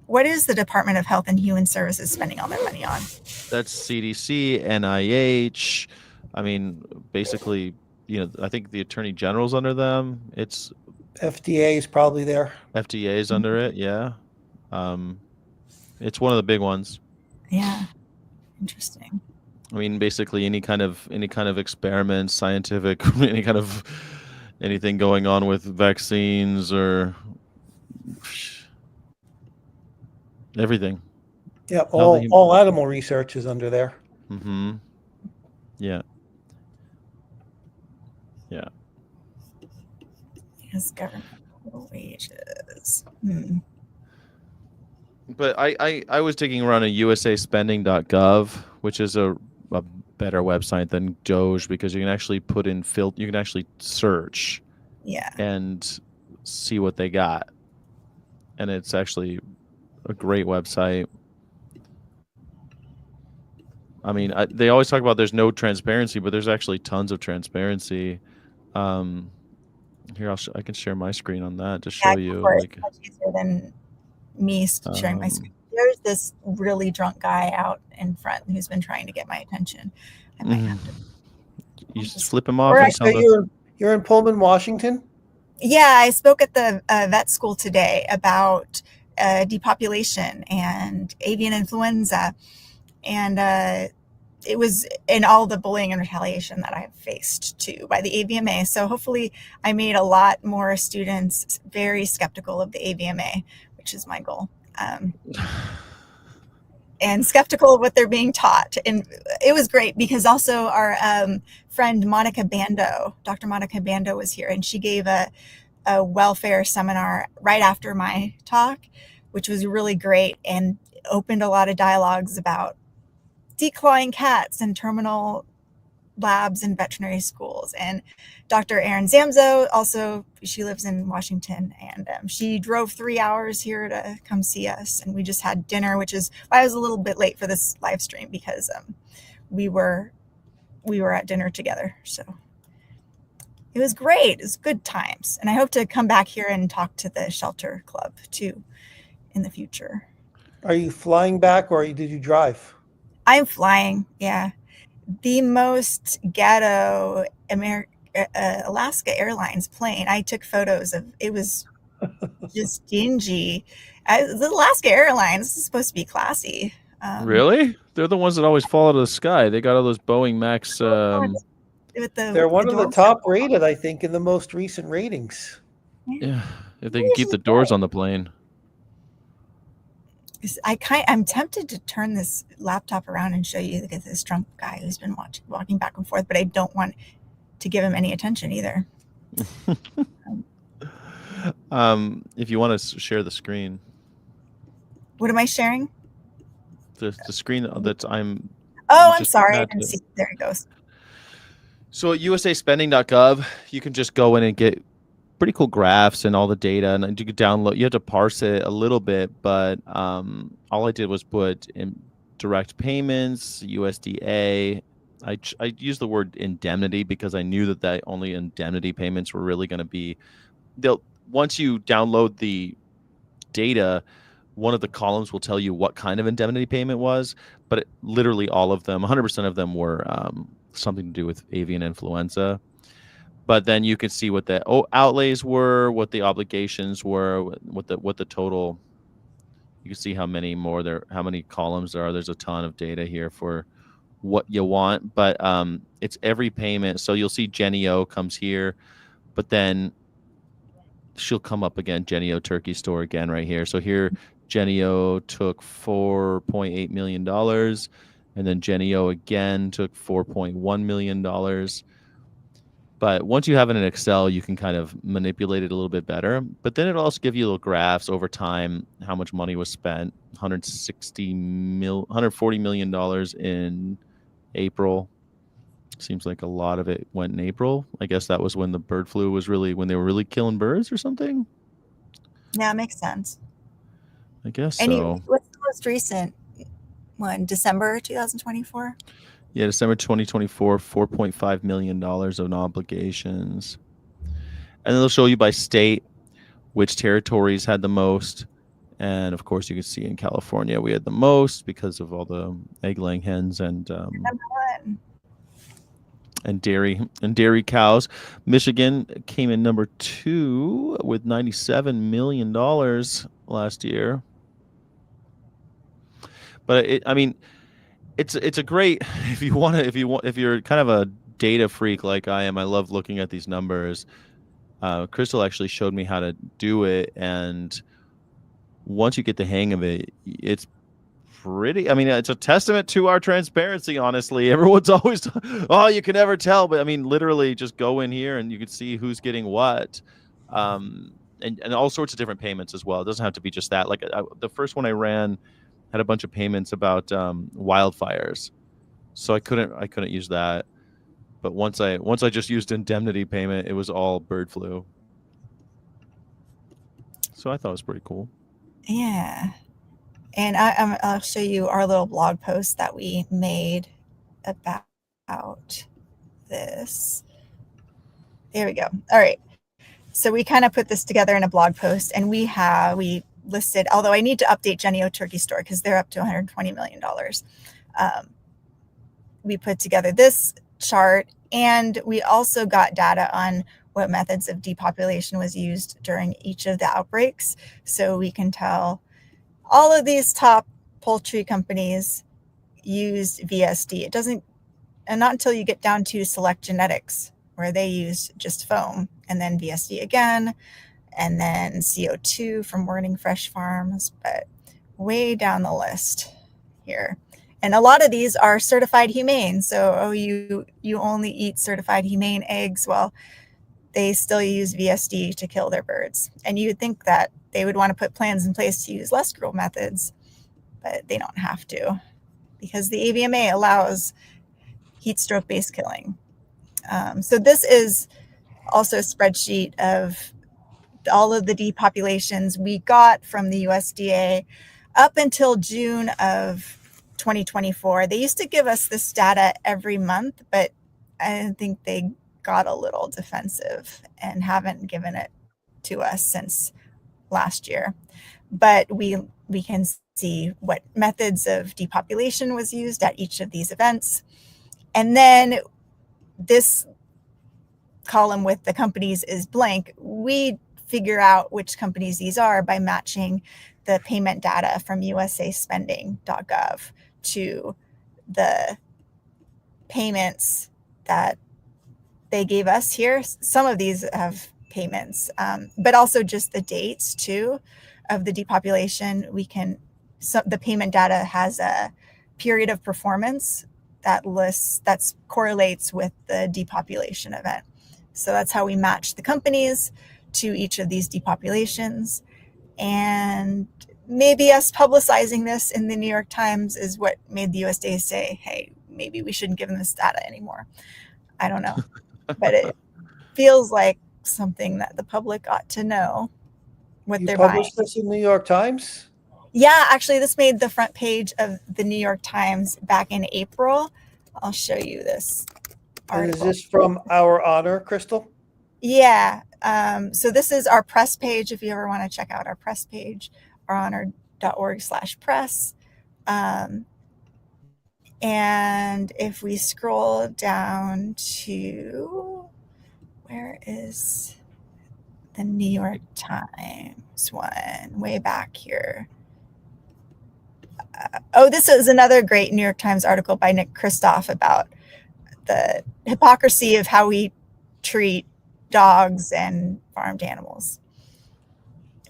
Speaker 3: the Department of Health and Human Services spending all their money on?
Speaker 1: That's CDC, NIH. I mean, basically, I think the Attorney General's under them. It's
Speaker 2: FDA is probably there.
Speaker 1: FDA is under it, yeah. It's one of the big ones.
Speaker 3: Yeah, interesting.
Speaker 1: I mean, basically any kind of experiment, scientific, anything going on with vaccines or everything.
Speaker 2: Yeah,
Speaker 1: How they-
Speaker 2: all animal research is under there.
Speaker 1: Mm-hmm. Yeah. Yeah.
Speaker 3: Yes, governmental wages.
Speaker 1: But I was digging around at usaspending.gov, which is a better website than Doge because you can actually put in you can actually search
Speaker 3: Yeah.
Speaker 1: and see what they got. And it's actually a great website. I mean, they always talk about there's no transparency, but there's actually tons of transparency. Here, I can share my screen on that to show you.
Speaker 3: It's
Speaker 1: Like,
Speaker 3: much easier than me sharing my screen. There's this really drunk guy out in front who's been trying to get my attention. I might have to.
Speaker 1: You just flip him off
Speaker 3: Or
Speaker 1: and
Speaker 2: So
Speaker 1: tell them.
Speaker 2: you're in Pullman, Washington?
Speaker 3: Yeah, I spoke at the vet school today about depopulation and avian influenza, and it was in all the bullying and retaliation that I've faced too by the AVMA. So hopefully I made a lot more students very skeptical of the AVMA, which is my goal. And skeptical of what they're being taught. And it was great because also our friend Monica Bando, Dr. Monica Bando was here, and she gave a welfare seminar right after my talk, which was really great and opened a lot of dialogues about declawing cats and terminal labs in veterinary schools. And Dr. Erin Zamzo, also, she lives in Washington, and she drove 3 hours here to come see us. And we just had dinner, which is why I was a little bit late for this live stream, because we were at dinner together. So it was great. It was good times. And I hope to come back here and talk to the shelter club too in the future.
Speaker 2: Are you flying back or did you drive?
Speaker 3: I'm flying, yeah. The most ghetto Alaska Airlines plane. I took photos of. It was just dingy. The Alaska Airlines is supposed to be classy.
Speaker 1: Really? They're the ones that always fall out of the sky. They got all those Boeing Max.
Speaker 2: They're one of the top rated, I think, in the most recent ratings.
Speaker 1: Yeah, if they can keep the doors on the plane.
Speaker 3: I'm tempted to turn this laptop around and show you this drunk guy who's been walking back and forth, but I don't want to give him any attention either.
Speaker 1: If you want to share the screen.
Speaker 3: What am I sharing?
Speaker 1: The screen that I'm.
Speaker 3: Oh, I'm sorry. I didn't see. There it goes.
Speaker 1: So at usaspending.gov, you can just go in and get pretty cool graphs and all the data, and you can download. You have to parse it a little bit, but all I did was put in direct payments, USDA. I used the word indemnity because I knew that only indemnity payments were really going to be. Once you download the data, one of the columns will tell you what kind of indemnity payment was, but literally all of them, 100% of them were something to do with avian influenza. But then you can see what the outlays were, what the obligations were, what the total. You can see how many columns there are. There's a ton of data here for what you want, but it's every payment. So you'll see Jenny O comes here, but then she'll come up again. Jenny O Turkey Store again right here. So here, Jenny O took $4.8 million, and then Jenny O again took $4.1 million. But once you have it in Excel, you can kind of manipulate it a little bit better. But then it'll also give you little graphs over time, how much money was spent, $140 million in April. Seems like a lot of it went in April. I guess that was when the bird flu was when they were really killing birds or something.
Speaker 3: Yeah, it makes sense.
Speaker 1: I guess
Speaker 3: and
Speaker 1: so.
Speaker 3: What's the most recent one? December 2024?
Speaker 1: Yeah, December 2024, $4.5 million of obligations. And then they'll show you by state which territories had the most. And of course, you can see in California we had the most because of all the egg-laying hens and dairy cows. Michigan came in number 2 with $97 million last year. But it's a great if you're kind of a data freak like I am. I love looking at these numbers. Crystal actually showed me how to do it, and once you get the hang of it, it's pretty, I mean, it's a testament to our transparency, honestly. Everyone's always, oh, you can never tell. But I mean, literally just go in here and you can see who's getting what. And all sorts of different payments as well. It doesn't have to be just that. Like the first one I ran had a bunch of payments about wildfires. So I couldn't use that. But once I just used indemnity payment, it was all bird flu. So I thought it was pretty cool.
Speaker 3: Yeah. And I'll show you our little blog post that we made about this. There we go. All right. So we kind of put this together in a blog post, and we listed, although I need to update Jennie-O Turkey Store because they're up to $120 million. We put together this chart, and we also got data on what methods of depopulation was used during each of the outbreaks. So we can tell all of these top poultry companies used VSD. It doesn't, and not until you get down to Select Genetics, where they use just foam, and then VSD again, and then CO2 from Morning Fresh Farms, but way down the list here. And a lot of these are certified humane. So, you only eat certified humane eggs. Well, they still use VSD to kill their birds. And you would think that they would want to put plans in place to use less cruel methods, but they don't have to, because the AVMA allows heat stroke-based killing. So this is also a spreadsheet of all of the depopulations we got from the USDA up until June of 2024. They used to give us this data every month, but I think they got a little defensive and haven't given it to us since last year. But we can see what methods of depopulation was used at each of these events. And then this column with the companies is blank. We figure out which companies these are by matching the payment data from usaspending.gov to the payments that they gave us here. Some of these have payments, but also just the dates too of the depopulation. The payment data has a period of performance that correlates with the depopulation event. So that's how we match the companies to each of these depopulations. And maybe us publicizing this in the New York Times is what made the USDA say, hey, maybe we shouldn't give them this data anymore. I don't know. But it feels like something that the public ought to know what they're buying. You
Speaker 2: published this in the New York Times?
Speaker 3: Yeah, actually, this made the front page of the New York Times back in April. I'll show you this article.
Speaker 2: And is this from Our Honor, Crystal?
Speaker 3: Yeah. So this is our press page. If you ever want to check out our press page, ourhonor.org/press. And if we scroll down to, where is the New York Times one? Way back here. This is another great New York Times article by Nick Kristof about the hypocrisy of how we treat dogs and farmed animals.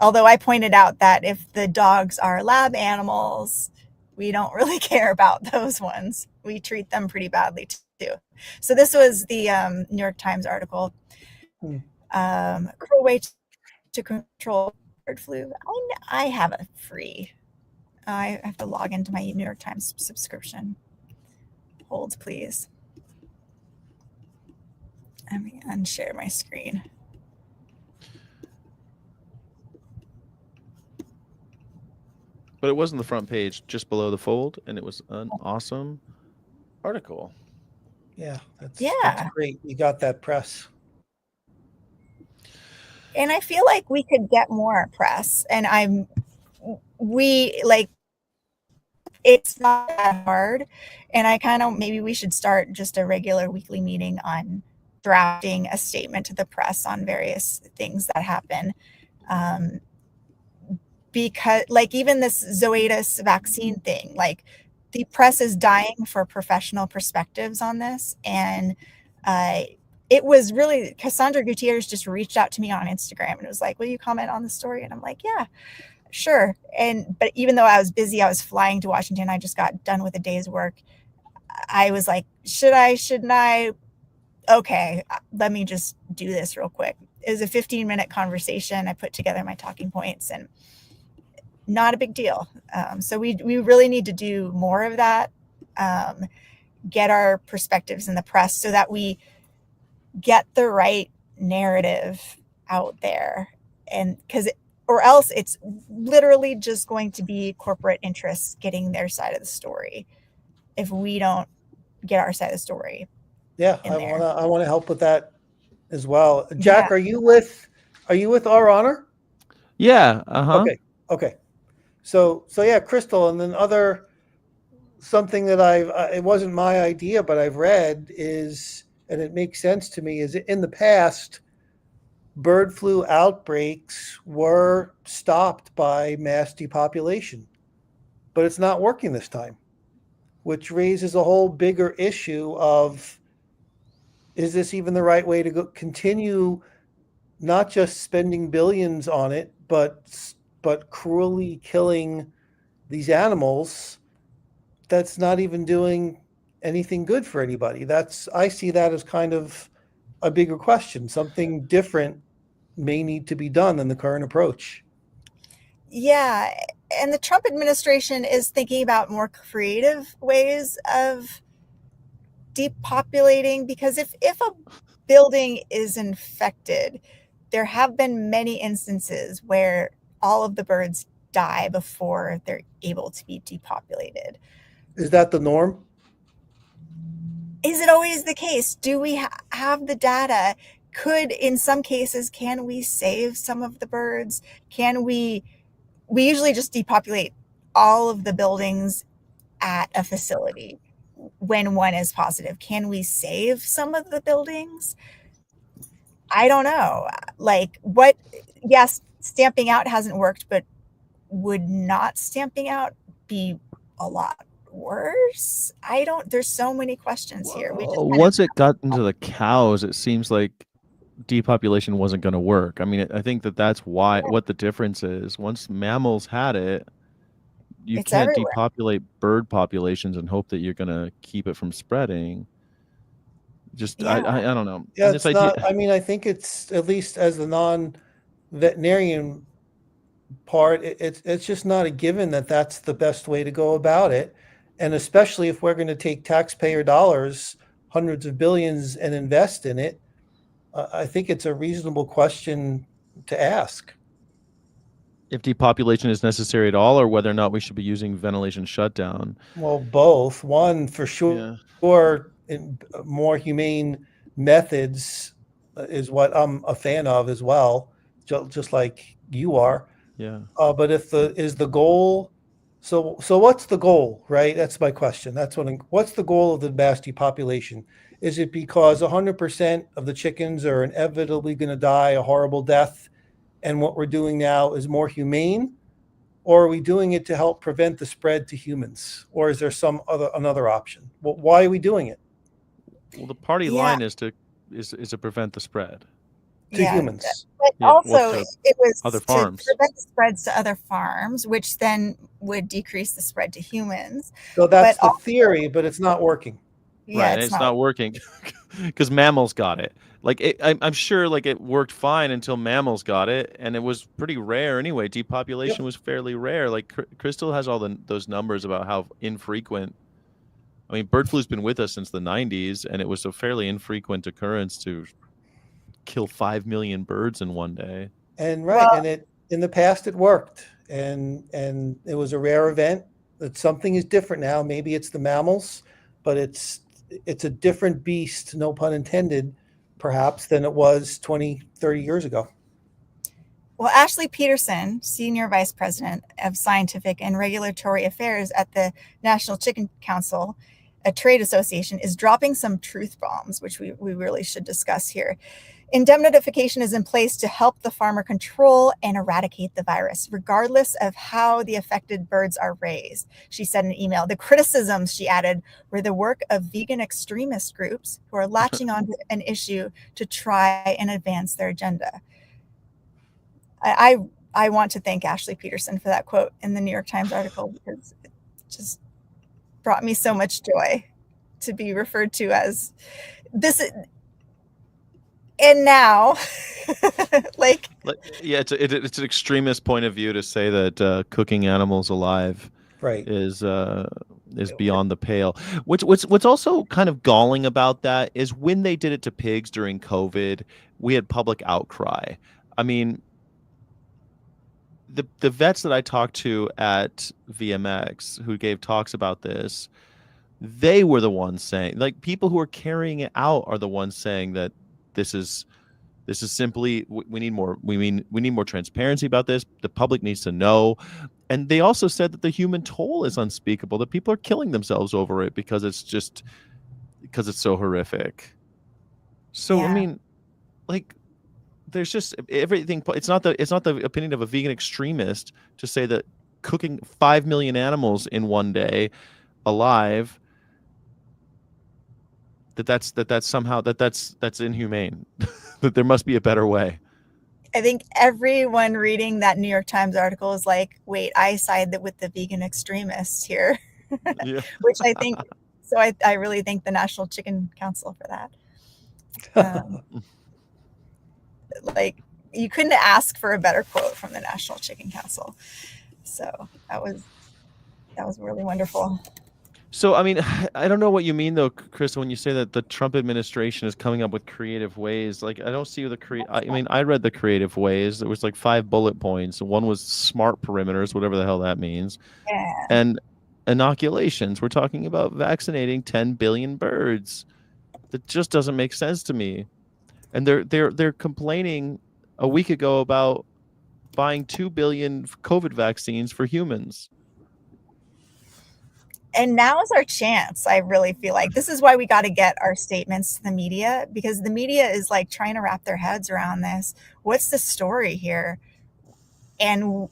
Speaker 3: Although I pointed out that if the dogs are lab animals, we don't really care about those ones. We treat them pretty badly too. So this was the New York Times article. Cruel way to control bird flu. I have a free. I have to log into my New York Times subscription. Hold, please. Let me unshare my screen.
Speaker 1: But it wasn't the front page, just below the fold, and it was an awesome article.
Speaker 2: Yeah, that's great. You got that press.
Speaker 3: And I feel like we could get more press. And it's not that hard. And maybe we should start just a regular weekly meeting on drafting a statement to the press on various things that happen. Because even this Zoetis vaccine thing, the press is dying for professional perspectives on this. And it was really, Cassandra Gutierrez just reached out to me on Instagram and it was like, will you comment on the story? And I'm like, yeah. Sure. But even though I was busy, I was flying to Washington. I just got done with a day's work. I was like, should I, shouldn't I? Okay, let me just do this real quick. It was a 15-minute conversation. I put together my talking points, and not a big deal. So we really need to do more of that, get our perspectives in the press so that we get the right narrative out there. And or else it's literally just going to be corporate interests getting their side of the story if we don't get our side of the story.
Speaker 2: Yeah,
Speaker 3: in
Speaker 2: I
Speaker 3: there.
Speaker 2: want to help with that as well. Jack,
Speaker 3: Yeah.
Speaker 2: are you with Our Honor?
Speaker 1: Yeah.
Speaker 2: Okay. So yeah, Crystal, and then something that it wasn't my idea, but I've read is, and it makes sense to me, is in the past, bird flu outbreaks were stopped by mass depopulation, but it's not working this time, which raises a whole bigger issue of, is this even the right way to continue not just spending billions on it, but cruelly killing these animals that's not even doing anything good for anybody? I see that as kind of a bigger question. Something different may need to be done than the current approach.
Speaker 3: Yeah, and the Trump administration is thinking about more creative ways of depopulating, because if a building is infected, there have been many instances where all of the birds die before they're able to be depopulated.
Speaker 2: Is that the norm?
Speaker 3: Is it always the case? Do we have the data? In some cases, can we save some of the birds? We usually just depopulate all of the buildings at a facility when one is positive. Can we save some of the buildings? I don't know. Yes, stamping out hasn't worked, but would not stamping out be a lot worse? There's so many questions here.
Speaker 1: Once it got into the cows, it seems like depopulation wasn't going to work. I mean, I think that's what the difference is. Once mammals had it, you
Speaker 3: It's
Speaker 1: can't
Speaker 3: everywhere.
Speaker 1: depopulate bird populations and hope that you're going to keep it from spreading. Just
Speaker 3: Yeah.
Speaker 1: I don't know.
Speaker 2: Yeah,
Speaker 1: And
Speaker 2: it's not. I mean, I think it's, at least as the non-veterinarian part, it's just not a given that that's the best way to go about it. And especially if we're going to take taxpayer dollars, hundreds of billions, and invest in it, I think it's a reasonable question to ask.
Speaker 1: if depopulation is necessary at all, or whether or not we should be using ventilation shutdown.
Speaker 2: Well, both. One, for sure, in more humane methods is what I'm a fan of as well, just like you are.
Speaker 1: Yeah.
Speaker 2: But is the goal? So what's the goal, right? That's my question. What's the goal of the mass depopulation? Is it because 100% of the chickens are inevitably going to die a horrible death, and what we're doing now is more humane? Or are we doing it to help prevent the spread to humans? Or is there another option? Well, why are we doing it?
Speaker 1: Well, the party line is to prevent the spread
Speaker 2: to humans.
Speaker 3: But also, it was
Speaker 1: other
Speaker 3: to
Speaker 1: farms.
Speaker 3: prevent the spreads to other farms, which then would decrease the spread to humans.
Speaker 2: So that's the theory, but it's not working.
Speaker 3: Yeah,
Speaker 1: right, it's not working because mammals got it. I'm sure it worked fine until mammals got it, and it was pretty rare anyway. Depopulation was fairly rare. Crystal has all those numbers about how infrequent. I mean, bird flu's been with us since the 90s, and it was a fairly infrequent occurrence to kill 5 million birds in one day.
Speaker 2: And and in the past it worked, and it was a rare event. That something is different now. Maybe it's the mammals, but it's a different beast, no pun intended, perhaps, than it was 20, 30 years ago.
Speaker 3: Well, Ashley Peterson, Senior Vice President of Scientific and Regulatory Affairs at the National Chicken Council, a trade association, is dropping some truth bombs, which we really should discuss here. Indemnification is in place to help the farmer control and eradicate the virus, regardless of how the affected birds are raised, she said in an email. The criticisms, she added, were the work of vegan extremist groups who are latching onto an issue to try and advance their agenda. I I want to thank Ashley Peterson for that quote in the New York Times article, because it just brought me so much joy to be referred to as this. And now,
Speaker 1: yeah, it's an extremist point of view to say that cooking animals alive
Speaker 2: Right.
Speaker 1: is beyond the pale. What's also kind of galling about that is when they did it to pigs during COVID, we had public outcry. I mean, the vets that I talked to at VMX who gave talks about this, they were the ones saying, like, people who are carrying it out are the ones saying that this is simply, we need more, we need more transparency about this. The public needs to know. And they also said that the human toll is unspeakable, that people are killing themselves over it because it's so horrific. So,
Speaker 3: yeah.
Speaker 1: I mean, like, there's just everything. It's not the opinion of a vegan extremist to say that cooking 5 million animals in one day alive, that's somehow that's inhumane. That there must be a better way.
Speaker 3: I think everyone reading that New York Times article is like, wait, I side with the vegan extremists here.
Speaker 1: Yeah.
Speaker 3: Which I think, so I really thank the National Chicken Council for that. Like, you couldn't ask for a better quote from the National Chicken Council. So that was really wonderful.
Speaker 1: So, I mean, I don't know what you mean, though, Chris, when you say that the Trump administration is coming up with creative ways. Like, I don't see I mean, I read the creative ways. There was like 5 bullet points. One was smart perimeters, whatever the hell that means.
Speaker 3: Yeah.
Speaker 1: And inoculations. We're talking about vaccinating 10 billion birds. That just doesn't make sense to me. And they're complaining a week ago about buying 2 billion COVID vaccines for humans.
Speaker 3: And now is our chance. I really feel like this is why we got to get our statements to the media, because the media is like trying to wrap their heads around this. What's the story here? And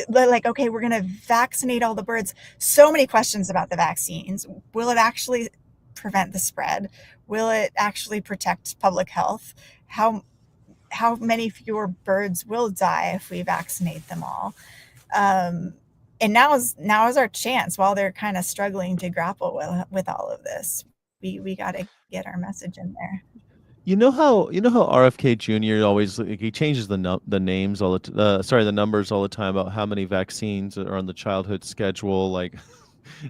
Speaker 3: like, okay, we're going to vaccinate all the birds. So many questions about the vaccines. Will it actually prevent the spread? Will it actually protect public health? How many fewer birds will die if we vaccinate them all? And now is our chance, while they're kind of struggling to grapple with all of this. We got to get our message in there.
Speaker 1: You know how RFK Jr. always, like, he changes the names all the numbers all the time about how many vaccines are on the childhood schedule, like,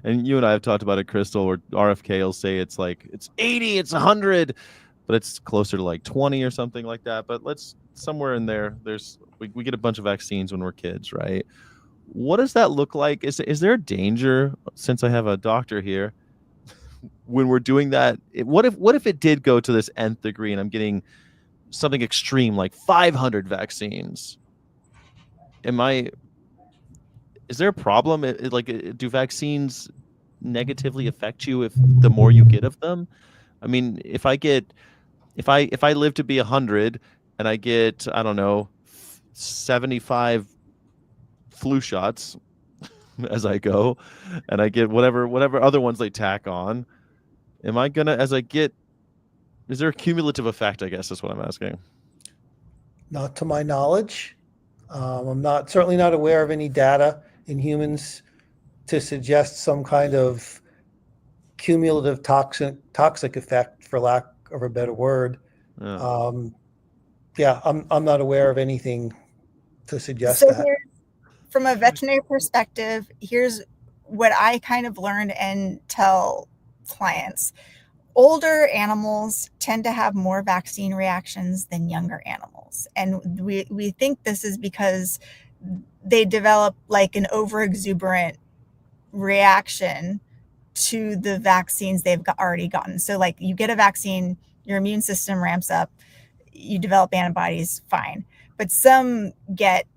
Speaker 1: and you and I have talked about it, Crystal, where RFK will say it's 80, it's 100, but it's closer to like 20 or something like that. But somewhere in there, we get a bunch of vaccines when we're kids, right? What does that look like? Is there a danger, since I have a doctor here, when we're doing that? What if it did go to this nth degree and I'm getting something extreme like 500 vaccines? Is there a problem? Do vaccines negatively affect you if the more you get of them? I mean, if I live to be 100 and I get, I don't know, 75 flu shots as I go, and I get whatever other ones they tack on, am I gonna, is there a cumulative effect, I guess is what I'm asking?
Speaker 2: Not to my knowledge. I'm certainly not aware of any data in humans to suggest some kind of cumulative toxic effect, for lack of a better word.
Speaker 1: Yeah.
Speaker 2: I'm not aware of anything to suggest
Speaker 3: So
Speaker 2: that.
Speaker 3: From a veterinary perspective, here's what I kind of learned and tell clients. Older animals tend to have more vaccine reactions than younger animals. And we think this is because they develop like an overexuberant reaction to the vaccines they've already gotten. So like, you get a vaccine, your immune system ramps up, you develop antibodies, fine. But some get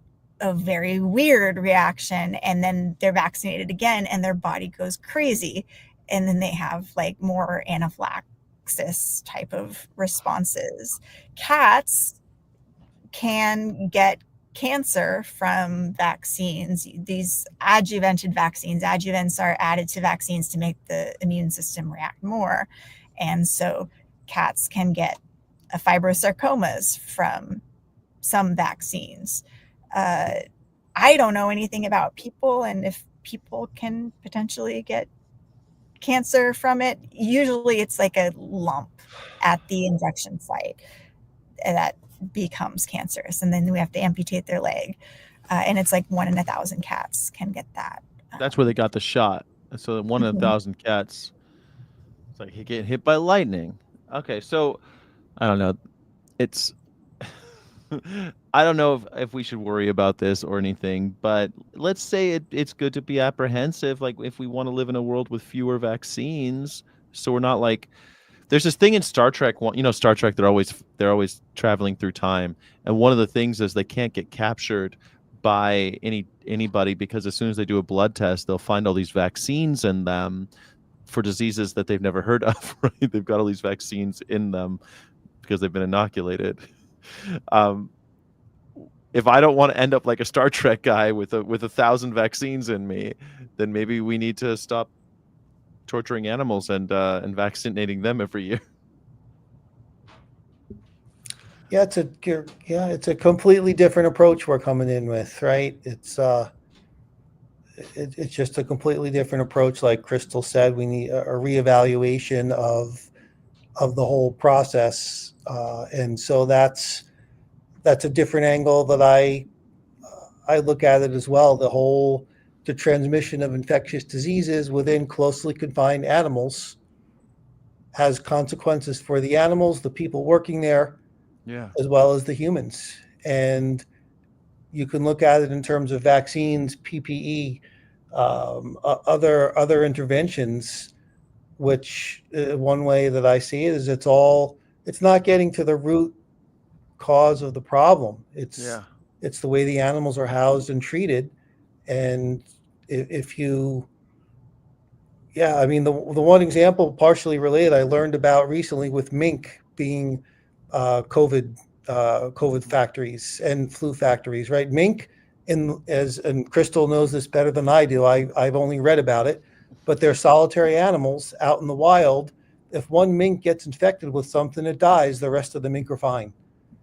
Speaker 3: a very weird reaction, and then they're vaccinated again and their body goes crazy. And then they have like more anaphylaxis type of responses. Cats can get cancer from vaccines. These adjuvanted vaccines, adjuvants are added to vaccines to make the immune system react more. And so cats can get fibrosarcomas from some vaccines. I don't know anything about people and if people can potentially get cancer from it. Usually it's like a lump at the injection site that becomes cancerous, and then we have to amputate their leg. And it's like 1 in 1,000 cats can get that.
Speaker 1: That's where they got the shot. So 1 in 1,000 cats. It's like getting hit by lightning. Okay, so I don't know. It's I don't know if we should worry about this or anything, but let's say it's good to be apprehensive. Like if we want to live in a world with fewer vaccines, so we're not like there's this thing in Star Trek. Star Trek. They're always traveling through time, and one of the things is they can't get captured by anybody because as soon as they do a blood test, they'll find all these vaccines in them for diseases that they've never heard of. Right? They've got all these vaccines in them because they've been inoculated. If I don't want to end up like a Star Trek guy with 1,000 vaccines in me, then maybe we need to stop torturing animals and vaccinating them every year.
Speaker 2: Yeah, it's a completely different approach we're coming in with, right? It's just a completely different approach. Like Crystal said, we need a reevaluation of the whole process, and so that's a different angle that I look at it as well. The transmission of infectious diseases within closely confined animals has consequences for the animals, the people working there, as well as the humans. And you can look at it in terms of vaccines, PPE, other interventions, which one way that I see it is it's not getting to the root cause of the problem. It's the way the animals are housed and treated. And the one example partially related I learned about recently with mink being COVID factories and flu factories, right? Mink, and Crystal knows this better than I do. I've only read about it, but they're solitary animals out in the wild. If one mink gets infected with something, it dies. The rest of the mink are fine.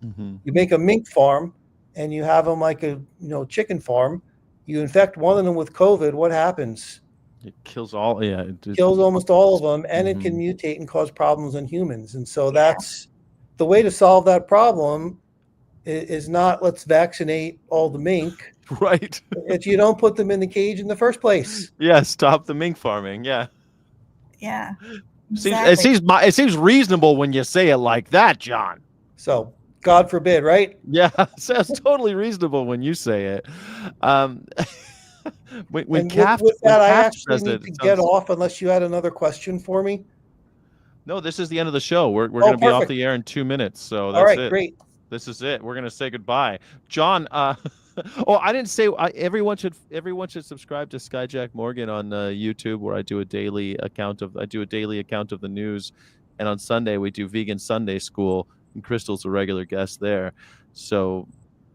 Speaker 2: Mm-hmm. You make a mink farm and you have them like a chicken farm. You infect one of them with COVID, what happens?
Speaker 1: It kills all. Yeah, it
Speaker 2: kills almost all of them, and it can mutate and cause problems in humans. And so that's the way to solve that problem. Is not let's vaccinate all the mink.
Speaker 1: Right.
Speaker 2: If you don't put them in the cage in the first place.
Speaker 1: Yeah, stop the mink farming. Yeah.
Speaker 3: Yeah.
Speaker 1: Exactly. It seems reasonable when you say it like that, John.
Speaker 2: So God forbid, right?
Speaker 1: Yeah, it sounds totally reasonable when you say it. With that,
Speaker 2: I actually need to get off unless you had another question for me.
Speaker 1: No, this is the end of the show. We're going to be off the air in 2 minutes. So that's
Speaker 2: all right,
Speaker 1: it.
Speaker 2: Great.
Speaker 1: This is it. We're going to say goodbye. John, I didn't say everyone should subscribe to Skyjack Morgan on YouTube, where I do a daily account of the news, and on Sunday we do Vegan Sunday School, and Crystal's a regular guest there. So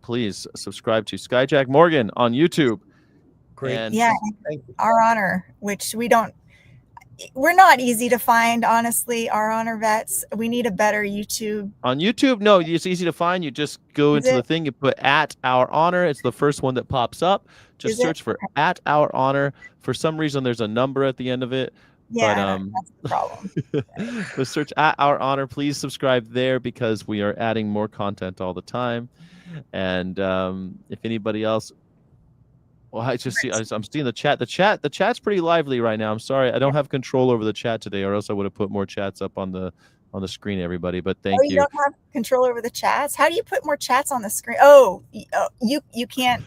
Speaker 1: please subscribe to Skyjack Morgan on YouTube.
Speaker 2: Great.
Speaker 1: And
Speaker 3: Our Honor, which we're not easy to find, honestly. Our Honor Vets. We need a better YouTube.
Speaker 1: On YouTube, no, it's easy to find. You just go into the thing, you put @OurHonor. It's the first one that pops up. Just search for @OurHonor. For some reason, there's a number at the end of it.
Speaker 3: Yeah, that's the problem.
Speaker 1: But search @OurHonor. Please subscribe there because we are adding more content all the time. And if anybody else. Well, I'm seeing the chat. The chat's pretty lively right now. I'm sorry, I don't have control over the chat today, or else I would have put more chats up on the screen, everybody. But thank you.
Speaker 3: You don't have control over the chats? How do you put more chats on the screen? Oh, you can't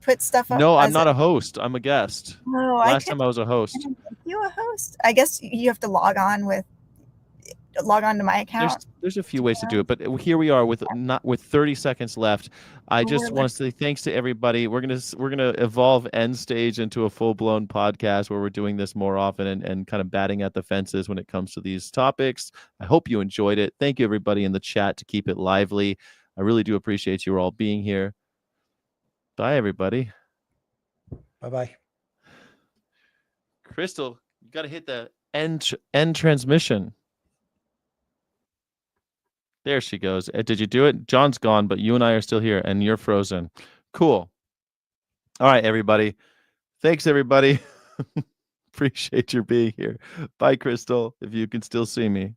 Speaker 3: put stuff up.
Speaker 1: No, I'm not a host. I'm a guest.
Speaker 3: No,
Speaker 1: last time I was a host.
Speaker 3: You a host? I guess you have to log on to my account.
Speaker 1: There's a few ways to do it, but here we are with 30 seconds left. I just want to say thanks to everybody. We're gonna evolve End Stage into a full-blown podcast where we're doing this more often and kind of batting at the fences when it comes to these topics. I hope you enjoyed it. Thank you everybody in the chat to keep it lively. I really do appreciate you all being here. Bye everybody.
Speaker 2: Bye-bye.
Speaker 1: Crystal, you got to hit the end transmission. There she goes. Did you do it? John's gone, but you and I are still here, and you're frozen. Cool. All right, everybody. Thanks, everybody. Appreciate your being here. Bye, Crystal, if you can still see me.